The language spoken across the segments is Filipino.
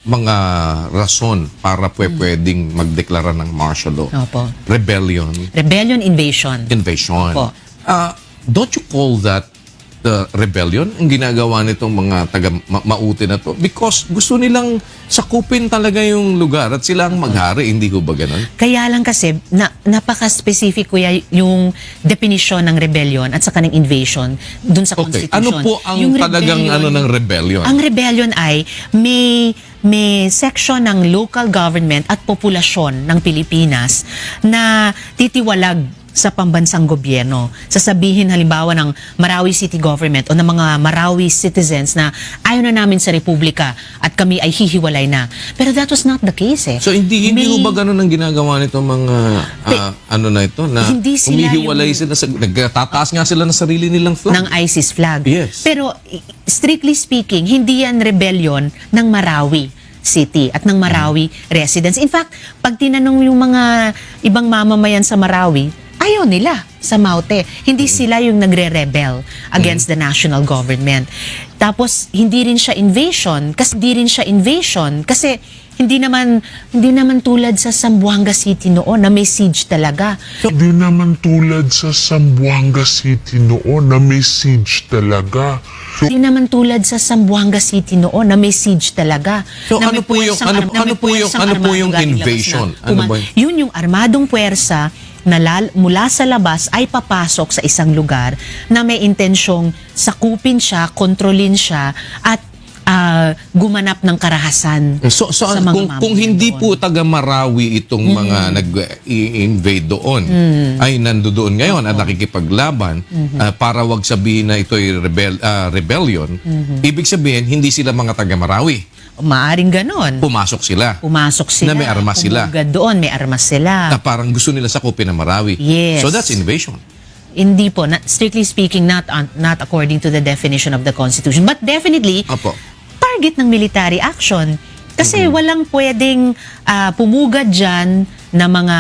mga rason para pwedeng magdeklara ng martial law. Opo. Rebellion. Rebellion, invasion. Invasion. Opo. Don't you call that the rebellion ang ginagawa nitong mga taga-mauti na to? Because gusto nilang sakupin talaga yung lugar at sila ang maghari, hindi ko ba ganun? Kaya lang kasi, napaka-specific kuya yung definition ng rebellion at saka ng invasion dun sa Okay, Constitution. ano po ang Yung talagang rebellion- ng rebellion? Ang rebellion ay may section ng local government at populasyon ng Pilipinas na titiwalag sa pambansang gobyerno. Sasabihin halimbawa ng Marawi City Government o ng mga Marawi citizens na ayaw na namin sa Republika at kami ay hihiwalay na. Pero that was not the case eh. So hindi ho ba ganun ang ginagawa nito mga ano na ito na Hindi sila humihiwalay sila sa nagtataas nga sila ng sarili nilang flag. ng ISIS flag. Yes. Pero strictly speaking, hindi yan rebellion ng Marawi City at ng Marawi residents. In fact, pag tinanong yung mga ibang mamamayan sa Marawi, ayaw nila sa Maute. Hindi sila yung nagre-rebel against the national government. Tapos hindi rin siya invasion kasi hindi naman tulad sa Zamboanga City noon na may siege talaga. Hindi naman tulad sa Zamboanga City noon na may siege talaga. Hindi naman tulad sa Zamboanga City noon na may siege talaga. So, Na ano may po yung- puwersang ano- na may ano po yung- puwersang ano po yung armado galing labas invasion? na Ano ba yun? Yun yung armadong puwersa na mula sa labas ay papasok sa isang lugar na may intensyong sakupin siya, kontrolin siya, at gumanap ng karahasan So sa mga kung mamamayan hindi doon. po taga Marawi itong mga nag-invade doon ay nandoon ngayon at nakikipaglaban para wag sabihin na ito ay rebellion, ibig sabihin hindi sila mga taga Marawi. Maaring ganon. Pumasok sila. Na may armas sila. Umugad doon, may armas sila. Na parang gusto nila sakupin ng Marawi. Yes. So that's invasion. Hindi po, strictly speaking, not according to the definition of the Constitution. But definitely, Opo. target ng military action. Kasi walang pwedeng pumugad dyan na mga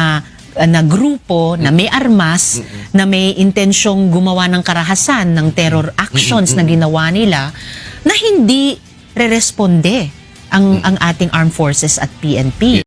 na grupo na may armas, na may intensyong gumawa ng karahasan, ng terror actions na ginawa nila, na hindi re-responde ang ating armed forces at PNP.